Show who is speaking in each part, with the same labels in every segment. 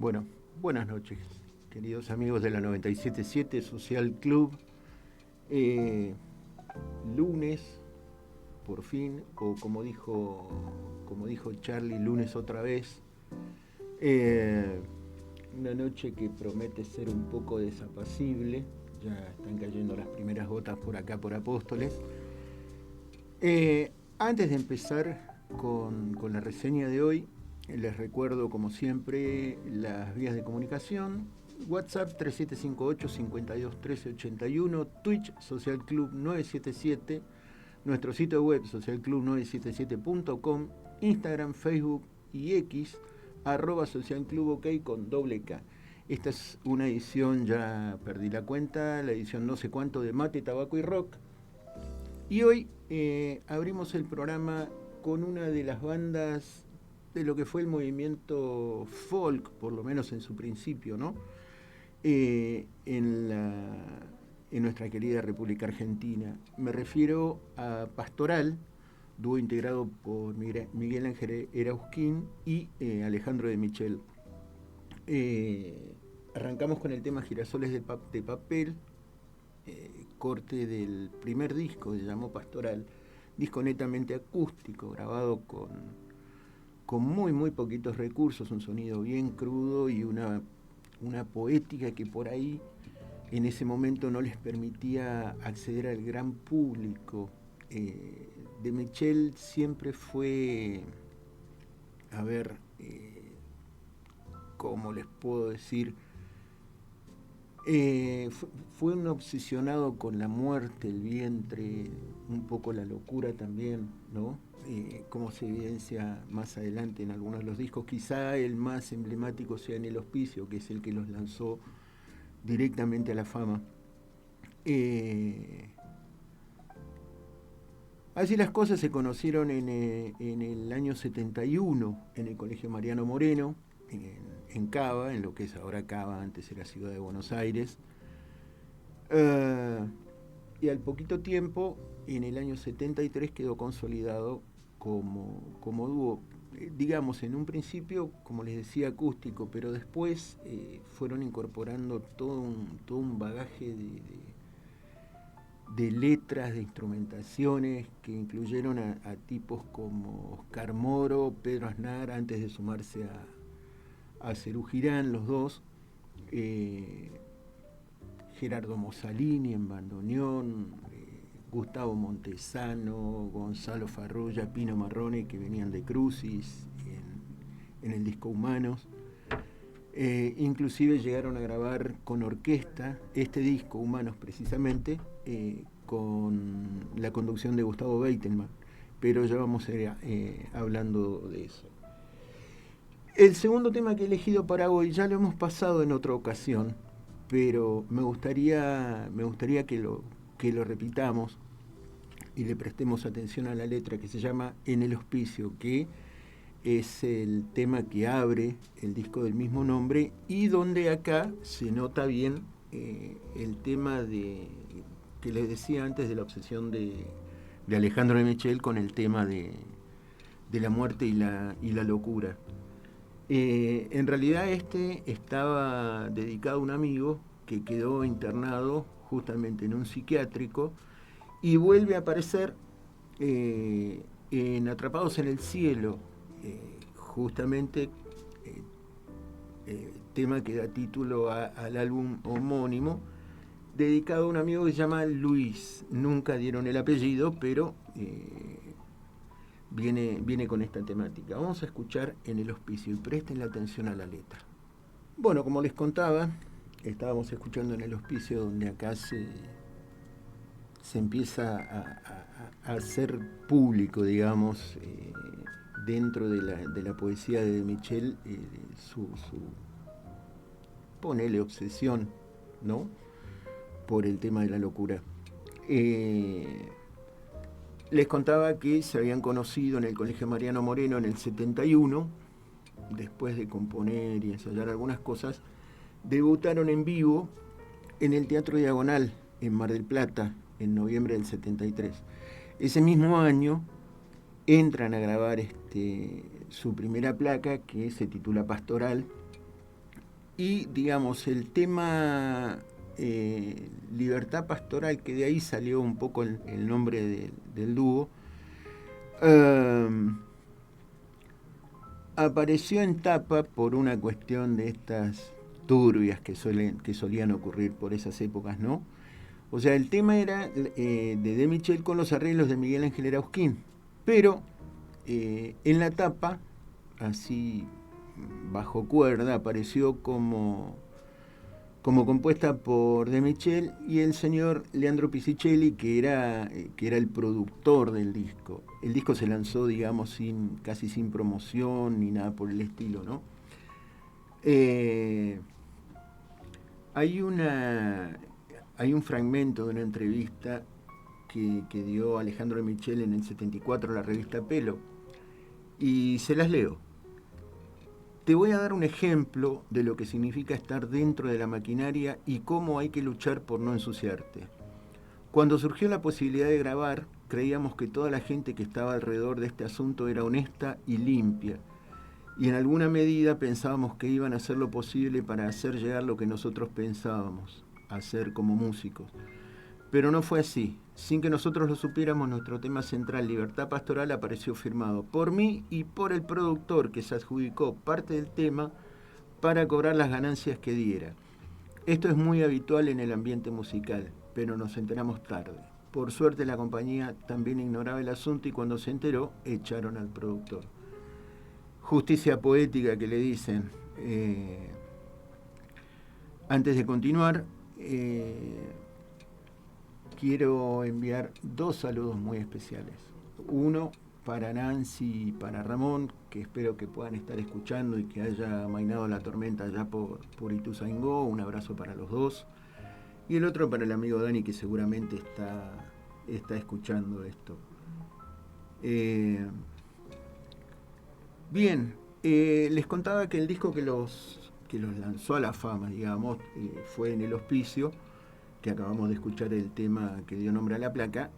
Speaker 1: Bueno, buenas noches, queridos amigos de la 977 Social Club. Eh, lunes, por fin, o como dijo Charlie, lunes otra vez. Eh, una noche que promete ser un poco desapacible. Ya están cayendo las primeras gotas por acá, por Apóstoles. Antes de empezar con la reseña de hoy, les recuerdo, como siempre, las vías de comunicación. WhatsApp 3758-521381, Twitch Social Club 977, nuestro sitio web socialclub977.com, Instagram, Facebook y X, @socialclubok con doble K. Esta es una edición, ya perdí la cuenta, la edición no sé cuánto de Mate, Tabaco y Rock. Y hoy abrimos el programa con una de las bandas de lo que fue el movimiento folk, por lo menos en su principio, ¿no? En nuestra querida República Argentina. Me refiero a Pastoral, dúo integrado por Miguel Ángel Erausquín y Alejandro de Michel. Arrancamos con el tema Girasoles de Papel, corte del primer disco, se llamó Pastoral, disco netamente acústico, grabado con muy poquitos recursos, un sonido bien crudo y una poética que por ahí en ese momento no les permitía acceder al gran público. De Michel siempre fue, a ver, ¿cómo les puedo decir? Fue un obsesionado con la muerte, el vientre, un poco la locura también, ¿no? Como se evidencia más adelante en algunos de los discos. Quizá el más emblemático sea En el Hospicio, que es el que los lanzó directamente a la fama. Así las cosas, se conocieron en el año 71 en el Colegio Mariano Moreno, en Cava, en lo que es ahora Cava, antes era Ciudad de Buenos Aires. Y al poquito tiempo, en el año 73, quedó consolidado como dúo, digamos, en un principio, como les decía, acústico, pero después fueron incorporando todo un bagaje de letras, de instrumentaciones que incluyeron a tipos como Oscar Moro, Pedro Aznar, antes de sumarse a Cerú Girán, los dos, Gerardo Mossalini en bandoneón, Gustavo Montesano, Gonzalo Farrulla, Pino Marrone, que venían de Crucis en el disco Humanos. Inclusive llegaron a grabar con orquesta este disco, Humanos precisamente, con la conducción de Gustavo Beitelman, pero ya vamos a ir hablando de eso. El segundo tema que he elegido para hoy ya lo hemos pasado en otra ocasión, pero me gustaría que lo repitamos y le prestemos atención a la letra, que se llama En el Hospicio, que es el tema que abre el disco del mismo nombre y donde acá se nota bien el tema que les decía antes, de la obsesión de Alejandro de Michel con el tema de la muerte y la locura. En realidad este estaba dedicado a un amigo que quedó internado justamente en un psiquiátrico y vuelve a aparecer en Atrapados en el Cielo, justamente tema que da título al álbum homónimo, dedicado a un amigo que se llama Luis. Nunca dieron el apellido, pero viene con esta temática. Vamos a escuchar En el Hospicio y presten la atención a la letra. Bueno, como les contaba, estábamos escuchando En el Hospicio, donde acá se empieza a hacer público, digamos, dentro de la poesía de Michel, su ponele obsesión, ¿no?, por el tema de la locura. Les contaba que se habían conocido en el Colegio Mariano Moreno en el 71, después de componer y ensayar algunas cosas, debutaron en vivo en el Teatro Diagonal, en Mar del Plata, en noviembre del 73. Ese mismo año entran a grabar su primera placa, que se titula Pastoral, y digamos el tema Libertad Pastoral, que de ahí salió un poco el nombre del dúo, apareció en tapa por una cuestión de estas turbias que solían ocurrir por esas épocas, ¿no? O sea, el tema era de Michel con los arreglos de Miguel Ángel Erausquín, pero en la tapa, así bajo cuerda, apareció como compuesta por De Michel y el señor Leandro Pisicelli, que era el productor del disco. El disco se lanzó, digamos, casi sin promoción ni nada por el estilo, ¿no? Hay un fragmento de una entrevista que dio Alejandro De Michel en el 74 a la revista Pelo, y se las leo. Te voy a dar un ejemplo de lo que significa estar dentro de la maquinaria y cómo hay que luchar por no ensuciarte. Cuando surgió la posibilidad de grabar, creíamos que toda la gente que estaba alrededor de este asunto era honesta y limpia, y en alguna medida pensábamos que iban a hacer lo posible para hacer llegar lo que nosotros pensábamos hacer como músicos. Pero no fue así. Sin que nosotros lo supiéramos, nuestro tema central, Libertad Pastoral, apareció firmado por mí y por el productor, que se adjudicó parte del tema para cobrar las ganancias que diera. Esto es muy habitual en el ambiente musical, pero nos enteramos tarde. Por suerte la compañía también ignoraba el asunto y cuando se enteró, echaron al productor. Justicia poética que le dicen. Antes de continuar, quiero enviar 2 saludos muy especiales. Uno para Nancy y para Ramón, que espero que puedan estar escuchando y que haya amainado la tormenta allá por Ituzaingó. Un abrazo para los dos. Y el otro para el amigo Dani, que seguramente está escuchando esto. Bien, les contaba que el disco que los lanzó a la fama, digamos, fue En el Hospicio, que acabamos de escuchar el tema que dio nombre a la placa.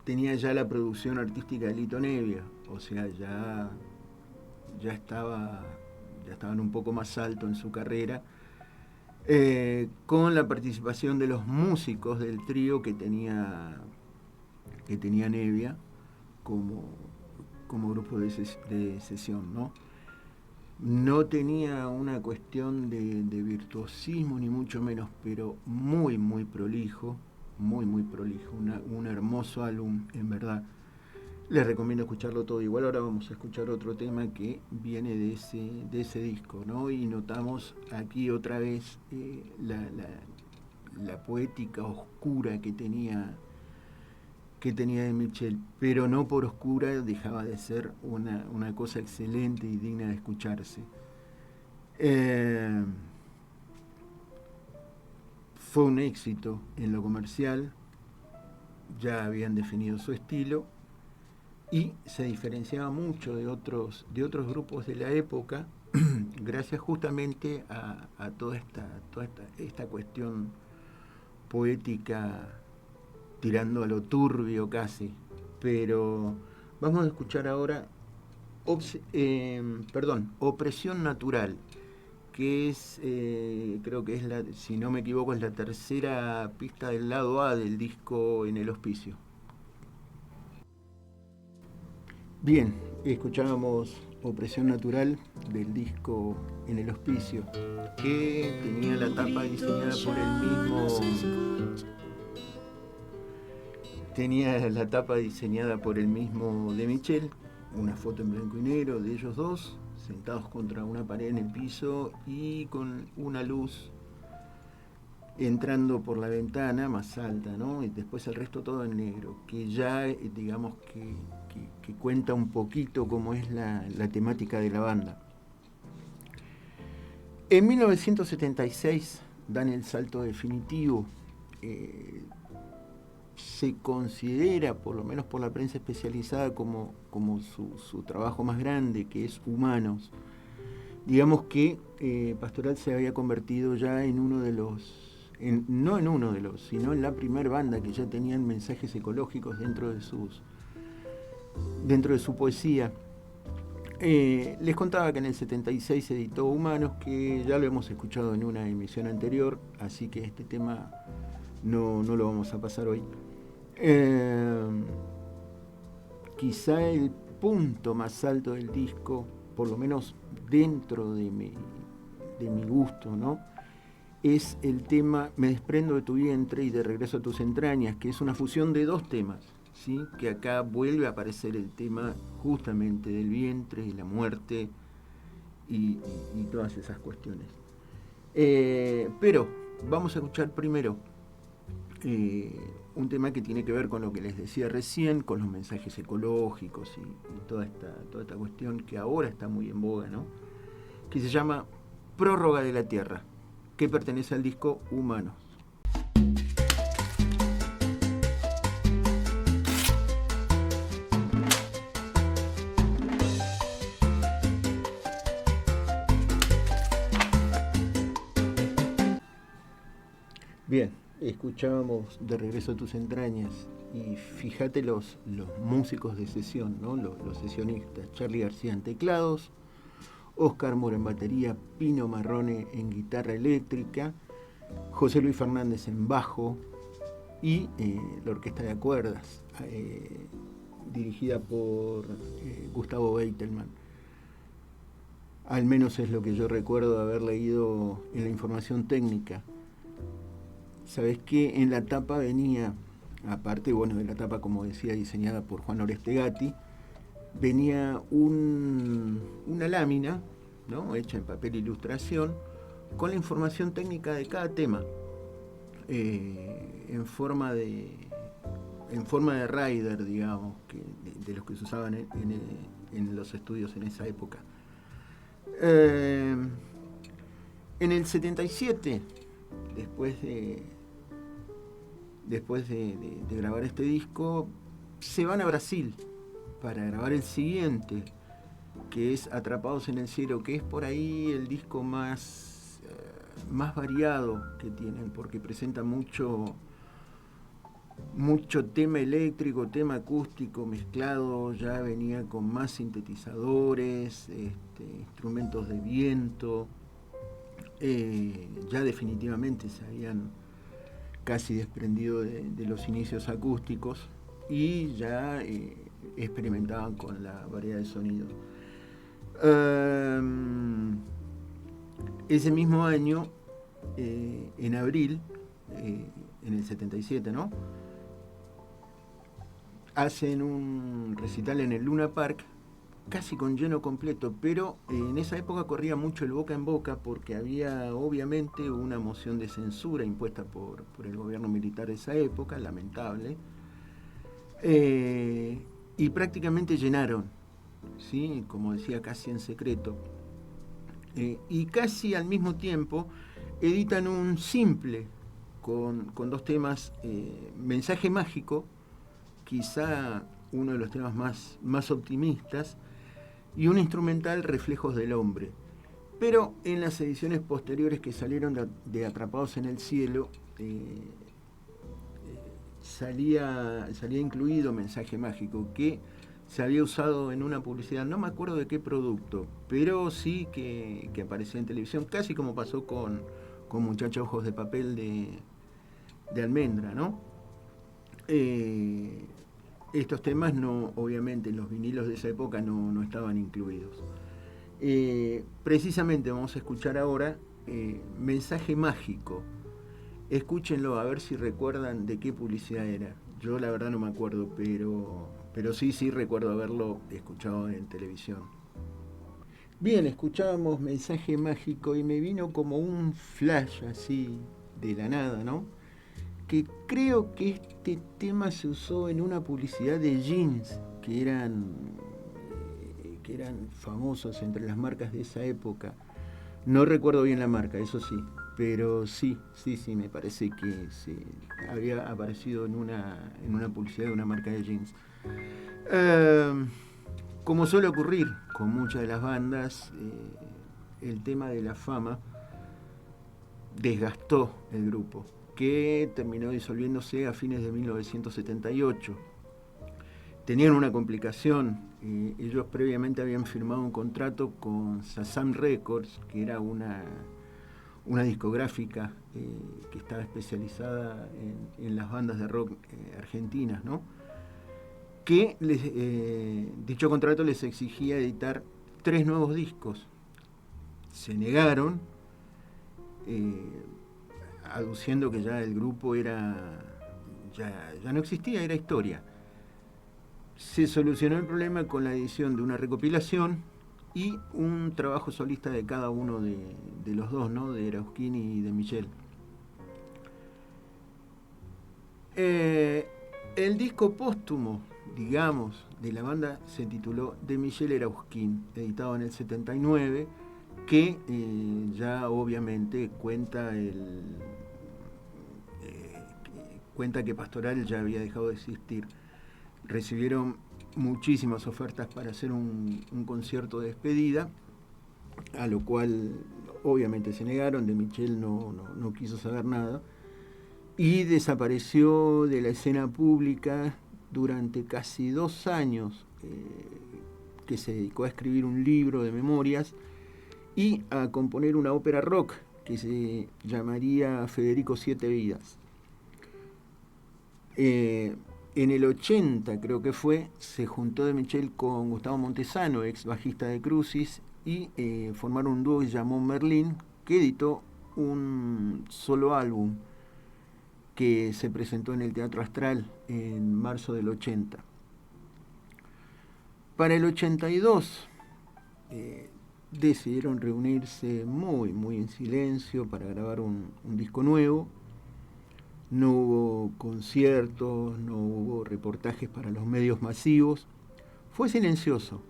Speaker 1: Tenía ya la producción artística de Lito Nevia, o sea, ya estaban un poco más alto en su carrera, con la participación de los músicos del trío que tenía Nevia como grupo de sesión, ¿no? No tenía una cuestión de virtuosismo ni mucho menos, pero muy muy prolijo, un hermoso álbum, en verdad. Les recomiendo escucharlo todo. Igual ahora vamos a escuchar otro tema que viene de ese disco, ¿no? Y notamos aquí otra vez la poética oscura que tenía De Michel, pero no por oscura dejaba de ser una cosa excelente y digna de escucharse. Fue un éxito en lo comercial, ya habían definido su estilo y se diferenciaba mucho de otros grupos de la época gracias justamente a toda esta cuestión poética tirando a lo turbio casi. Pero vamos a escuchar ahora Opresión Natural, que es, creo que es si no me equivoco, es la tercera pista del lado A del disco En el Hospicio. Bien, escuchábamos Opresión Natural del disco En el Hospicio, que tenía la tapa diseñada por el mismo. Tenía la tapa diseñada por el mismo De Michel, una foto en blanco y negro de ellos dos, sentados contra una pared en el piso y con una luz entrando por la ventana más alta, ¿no? Y después el resto todo en negro, que ya digamos que cuenta un poquito cómo es la temática de la banda. En 1976 dan el salto definitivo. Se considera, por lo menos por la prensa especializada, como su trabajo más grande, que es Humanos. Digamos que Pastoral se había convertido ya en uno de los, no en uno de los, sino en la primer banda que ya tenían mensajes ecológicos dentro de su poesía. Les contaba que en el 76 se editó Humanos, que ya lo hemos escuchado en una emisión anterior, así que este tema no lo vamos a pasar hoy. Quizá el punto más alto del disco, por lo menos dentro de mi gusto, ¿no?, es el tema Me desprendo de tu vientre y de regreso a tus entrañas, que es una fusión de dos temas, ¿sí?, que acá vuelve a aparecer el tema justamente del vientre y la muerte y todas esas cuestiones. Pero vamos a escuchar primero un tema que tiene que ver con lo que les decía recién, con los mensajes ecológicos y toda esta cuestión que ahora está muy en boga, ¿no?, que se llama Prórroga de la Tierra, que pertenece al disco Humanos. Bien, escuchábamos De regreso a tus entrañas y fíjate los músicos de sesión, ¿no?, los sesionistas: Charly García en teclados, Oscar Mora en batería, Pino Marrone en guitarra eléctrica, José Luis Fernández en bajo y la orquesta de cuerdas, dirigida por Gustavo Beitelman. Al menos es lo que yo recuerdo de haber leído en la información técnica. Sabés que en la tapa venía, aparte, bueno, de la tapa, como decía, diseñada por Juan Oreste Gatti, venía una lámina, ¿no?, hecha en papel ilustración, con la información técnica de cada tema, en forma de rider, digamos, de los que se usaban en los estudios en esa época. En el 77, después de grabar este disco, se van a Brasil para grabar el siguiente, que es Atrapados en el Cielo, que es por ahí el disco más variado que tienen, porque presenta mucho tema eléctrico, tema acústico mezclado, ya venía con más sintetizadores, instrumentos de viento, ya definitivamente se habían casi desprendido de los inicios acústicos y ya experimentaban con la variedad de sonidos. Ese mismo año, en abril, en el 77, ¿no?, hacen un recital en el Luna Park, casi con lleno completo, pero en esa época corría mucho el boca en boca porque había obviamente una moción de censura impuesta por el gobierno militar de esa época, lamentable, y prácticamente llenaron, ¿sí?, como decía, casi en secreto, y casi al mismo tiempo editan un simple con dos temas, Mensaje Mágico, quizá uno de los temas más optimistas, y un instrumental, Reflejos del Hombre. Pero en las ediciones posteriores que salieron de Atrapados en el Cielo, salía incluido Mensaje Mágico, que se había usado en una publicidad, no me acuerdo de qué producto, pero sí que aparecía en televisión, casi como pasó con Muchacha Ojos de Papel de Almendra, ¿no? Estos temas no, obviamente, en los vinilos de esa época no estaban incluidos. Precisamente vamos a escuchar ahora Mensaje Mágico. Escúchenlo a ver si recuerdan de qué publicidad era. Yo la verdad no me acuerdo, pero sí recuerdo haberlo escuchado en televisión. Bien, escuchábamos Mensaje Mágico y me vino como un flash así de la nada, ¿no?, que creo que este tema se usó en una publicidad de jeans que eran famosos entre las marcas de esa época. No recuerdo bien la marca, eso sí, pero sí, me parece que había aparecido en una publicidad de una marca de jeans. Como suele ocurrir con muchas de las bandas, el tema de la fama desgastó el grupo, que terminó disolviéndose a fines de 1978. Tenían una complicación Ellos previamente habían firmado un contrato con Shazam Records, que era una discográfica que estaba especializada en las bandas de rock argentinas, ¿no? Que dicho contrato les exigía editar 3 nuevos discos. Se negaron, aduciendo que ya el grupo ya no existía, era historia. Se solucionó el problema con la edición de una recopilación y un trabajo solista de cada uno de los dos, ¿no? De Erauskin y de Michel. El disco póstumo, digamos, de la banda se tituló De Michel Erauskin, editado en el 79, que ya obviamente cuenta que Pastoral ya había dejado de existir. Recibieron muchísimas ofertas para hacer un concierto de despedida, a lo cual obviamente se negaron. De Michel no quiso saber nada y desapareció de la escena pública durante casi 2 años, que se dedicó a escribir un libro de memorias y a componer una ópera rock que se llamaría Federico Siete Vidas. En el 80, creo que fue, se juntó de Michel con Gustavo Montesano, ex bajista de Crucis, y formaron un dúo que se llamó Merlín, que editó un solo álbum que se presentó en el Teatro Astral en marzo del 80. Para el 82 decidieron reunirse muy en silencio para grabar un disco nuevo. No hubo conciertos, no hubo reportajes para los medios masivos. Fue silencioso,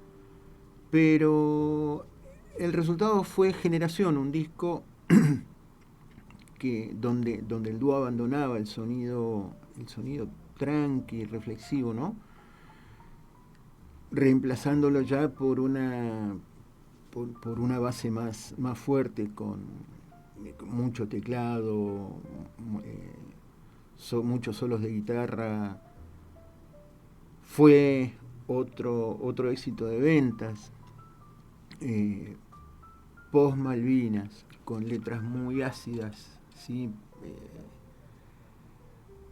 Speaker 1: pero el resultado fue Generación, un disco donde el dúo abandonaba el sonido tranqui, reflexivo, ¿no? Reemplazándolo ya por una base más fuerte, con mucho teclado, muchos solos de guitarra. Fue otro éxito de ventas. Post Malvinas, con letras muy ácidas, ¿sí?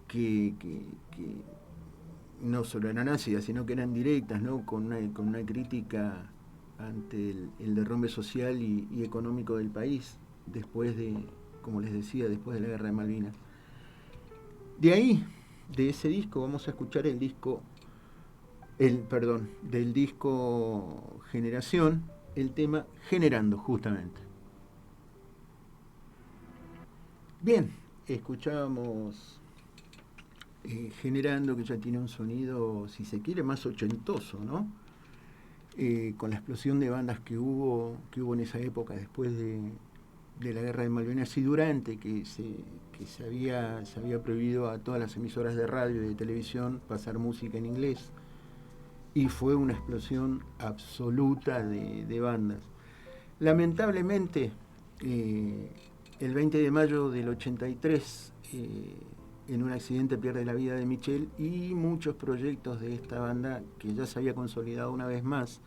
Speaker 1: Que no solo eran ácidas, sino que eran directas, ¿no? Con una crítica ante el derrumbe social y económico del país, después de, como les decía, después de la Guerra de Malvinas. De ahí, de ese disco, vamos a escuchar del disco Generación, el tema Generando, justamente. Bien, escuchábamos Generando, que ya tiene un sonido, si se quiere, más ochentoso, ¿no? Con la explosión de bandas que hubo en esa época, después de la Guerra de Malvinas y durante, que se había prohibido a todas las emisoras de radio y de televisión pasar música en inglés. Y fue una explosión absoluta de bandas. Lamentablemente, el 20 de mayo del 83, en un accidente pierde la vida de Michel y muchos proyectos de esta banda, que ya se había consolidado una vez más,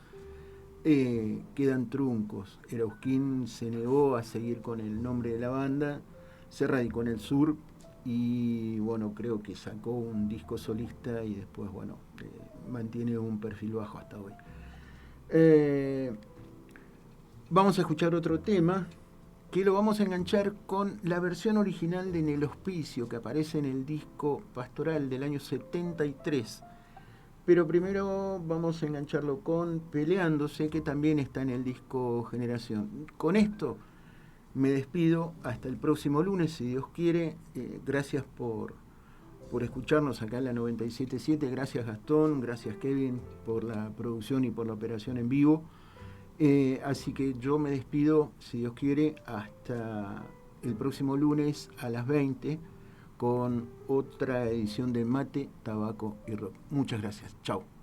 Speaker 1: quedan truncos. Erauskin se negó a seguir con el nombre de la banda, se radicó en el sur y bueno, creo que sacó un disco solista y después, bueno, mantiene un perfil bajo hasta hoy. Vamos a escuchar otro tema que lo vamos a enganchar con la versión original de En el Hospicio, que aparece en el disco Pastoral del año 73. Pero primero vamos a engancharlo con Peleándose, que también está en el disco Generación. Con esto me despido hasta el próximo lunes, si Dios quiere. Gracias por escucharnos acá en la 97.7. Gracias Gastón, gracias Kevin por la producción y por la operación en vivo. Así que yo me despido, si Dios quiere, hasta el próximo lunes a las 20 con otra edición de Mate, Tabaco y Rock. Muchas gracias. Chao.